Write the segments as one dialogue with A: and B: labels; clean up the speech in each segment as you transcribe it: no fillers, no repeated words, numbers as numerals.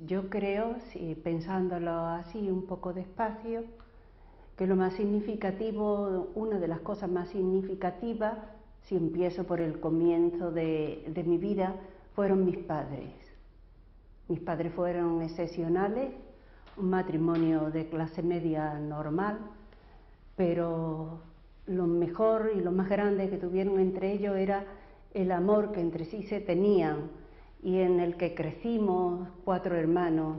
A: Yo creo, si pensándolo así un poco despacio, que lo más significativo, una de las cosas más significativas, si empiezo por el comienzo de mi vida, fueron mis padres. Mis padres fueron excepcionales, un matrimonio de clase media normal, pero lo mejor y lo más grande que tuvieron entre ellos era el amor que entre sí se tenían y en el que crecimos 4 hermanos,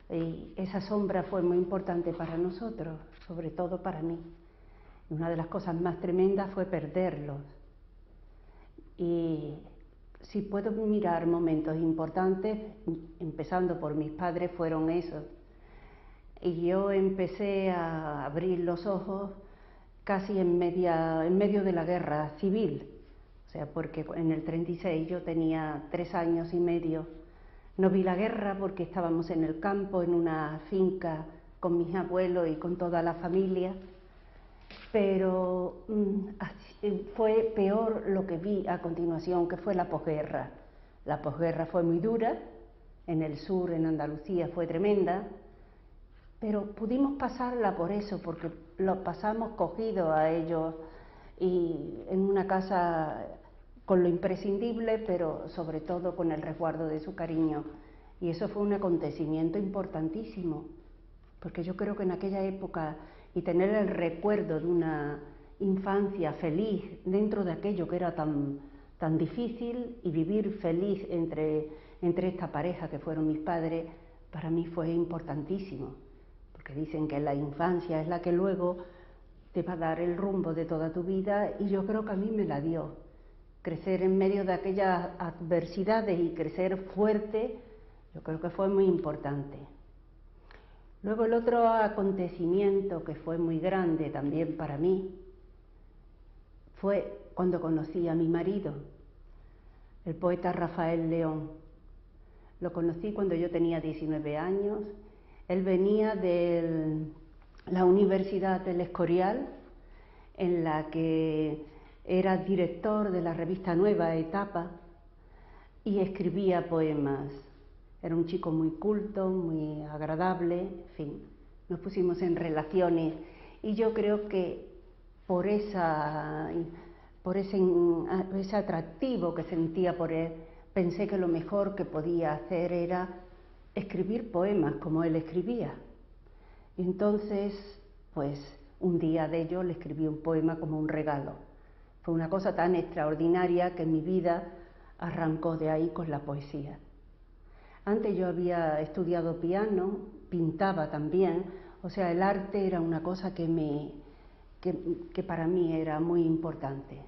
A: y esa sombra fue muy importante para nosotros, sobre todo para mí. Una de las cosas más tremendas fue perderlos. Y si puedo mirar momentos importantes, empezando por mis padres, fueron esos. Y yo empecé a abrir los ojos casi en medio de la guerra civil, o sea, porque en el 36 yo tenía 3 años y medio. No vi la guerra porque estábamos en el campo, en una finca con mis abuelos y con toda la familia, pero fue peor lo que vi a continuación, que fue la posguerra. La posguerra fue muy dura, en el sur, en Andalucía, fue tremenda, pero pudimos pasarla por eso, porque lo pasamos cogidos a ellos y en una casa con lo imprescindible, pero sobre todo con el resguardo de su cariño. Y eso fue un acontecimiento importantísimo, porque yo creo que en aquella época, y tener el recuerdo de una infancia feliz dentro de aquello que era tan difícil, y vivir feliz entre esta pareja que fueron mis padres, para mí fue importantísimo, porque dicen que la infancia es la que luego te va a dar el rumbo de toda tu vida, y yo creo que a mí me la dio. Crecer en medio de aquellas adversidades y crecer fuerte, yo creo que fue muy importante. Luego el otro acontecimiento que fue muy grande también para mí fue cuando conocí a mi marido, el poeta Rafael León. Lo conocí cuando yo tenía 19 años. Él venía de la Universidad del Escorial, en la que era director de la revista Nueva Etapa, y escribía poemas. Era un chico muy culto, muy agradable, en fin, nos pusimos en relaciones, y yo creo que por ese atractivo que sentía por él, pensé que lo mejor que podía hacer era escribir poemas como él escribía. Y entonces, pues un día de ello le escribí un poema como un regalo. Fue una cosa tan extraordinaria que mi vida arrancó de ahí con la poesía. Antes yo había estudiado piano, pintaba también, o sea, el arte era una cosa que para mí era muy importante.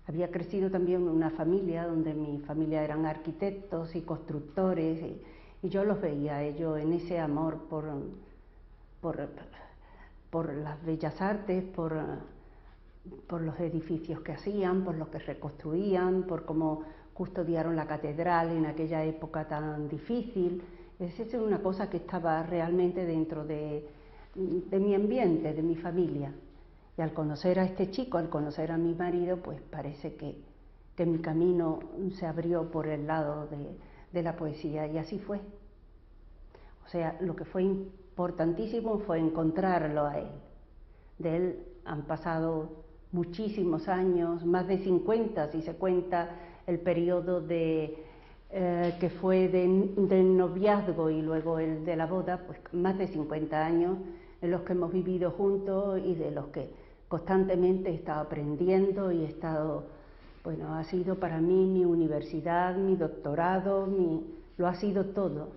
A: Había crecido también en una familia donde mi familia eran arquitectos y constructores, y yo los veía a ellos en ese amor por las bellas artes, por los edificios que hacían, por los que reconstruían, por cómo custodiaron la catedral en aquella época tan difícil. Esa es una cosa que estaba realmente dentro de mi ambiente, de mi familia. Y al conocer a este chico, al conocer a mi marido, pues parece que mi camino se abrió por el lado de la poesía, y así fue. O sea, lo que fue importantísimo fue encontrarlo a él. De él han pasado muchísimos años, más de 50 si se cuenta el periodo que fue del noviazgo y luego el de la boda, pues más de 50 años en los que hemos vivido juntos y de los que constantemente he estado aprendiendo y he estado, bueno, ha sido para mí mi universidad, mi doctorado, lo ha sido todo.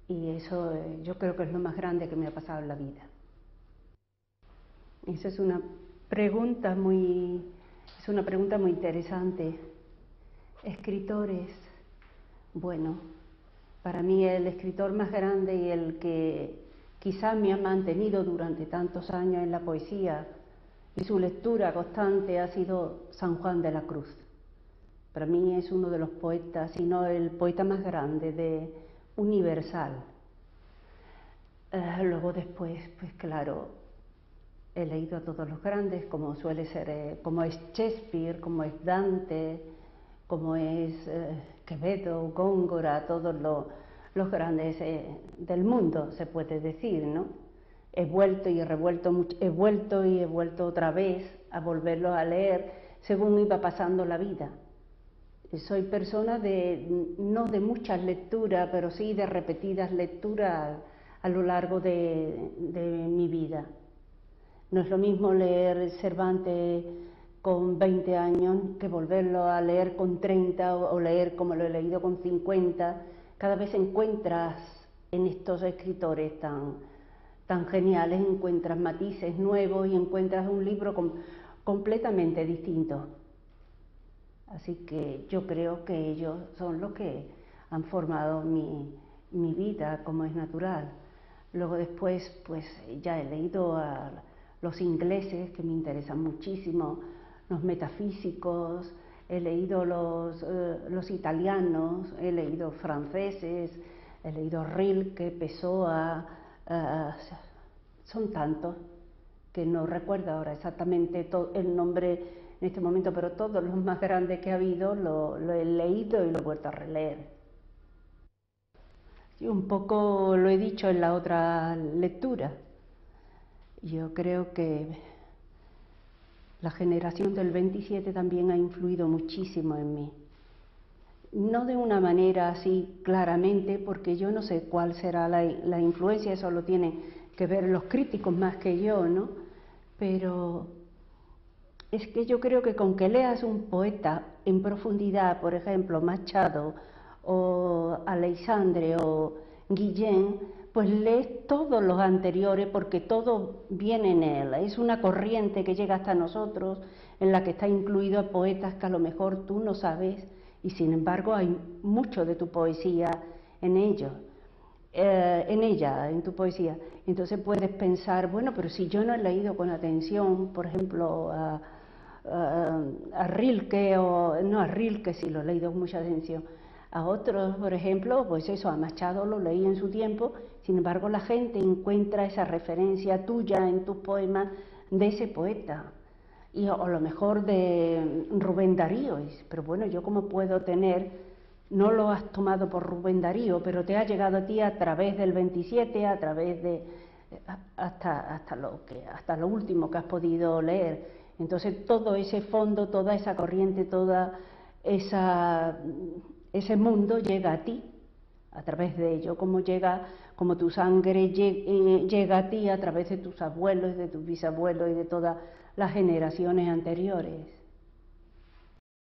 A: Y eso yo creo que es lo más grande que me ha pasado en la vida. Esa es una pregunta muy interesante. Escritores, bueno, para mí el escritor más grande y el que quizás me ha mantenido durante tantos años en la poesía y su lectura constante ha sido San Juan de la Cruz. Para mí es uno de los poetas, si no el poeta más grande, universal. Luego después, pues claro, he leído a todos los grandes, como suele ser, como es Shakespeare, como es Dante, como es Quevedo, Góngora, todos los grandes del mundo, se puede decir, ¿no? He vuelto y he vuelto otra vez a volverlos a leer según iba pasando la vida. Soy persona no de muchas lecturas, pero sí de repetidas lecturas a lo largo de mi vida. No es lo mismo leer Cervantes con 20 años que volverlo a leer con 30 o leer como lo he leído con 50. Cada vez encuentras en estos escritores tan geniales, encuentras matices nuevos y encuentras un libro completamente distinto. Así que yo creo que ellos son los que han formado mi vida, como es natural. Luego después, pues ya he leído a los ingleses, que me interesan muchísimo, los metafísicos, he leído los italianos, he leído franceses, he leído Rilke, Pessoa, son tantos que no recuerdo ahora exactamente el nombre en este momento, pero todos los más grandes que ha habido lo he leído y lo he vuelto a releer. Y un poco lo he dicho en la otra lectura. Yo creo que la generación del 27 también ha influido muchísimo en mí. No de una manera así claramente, porque yo no sé cuál será la influencia, eso lo tienen que ver los críticos más que yo, ¿no? Pero es que yo creo que con que leas un poeta en profundidad, por ejemplo, Machado o Aleixandre o Guillén, pues lees todos los anteriores porque todo viene en él. Es una corriente que llega hasta nosotros, en la que está incluido poetas que a lo mejor tú no sabes y sin embargo hay mucho de tu poesía en ellos. En tu poesía. Entonces puedes pensar, bueno, pero si yo no he leído con atención, por ejemplo, a Rilke, no a Rilke, sí lo he leído con mucha atención, a otros, por ejemplo, pues eso, a Machado lo leí en su tiempo, sin embargo la gente encuentra esa referencia tuya en tus poemas de ese poeta. Y a lo mejor de Rubén Darío, pero bueno, yo cómo puedo tener, no lo has tomado por Rubén Darío, pero te ha llegado a ti a través del 27, a través de hasta lo último que has podido leer. Entonces todo ese fondo, toda esa corriente, ese mundo llega a ti a través de ello, como tu sangre llega a ti a través de tus abuelos, de tus bisabuelos y de todas las generaciones anteriores.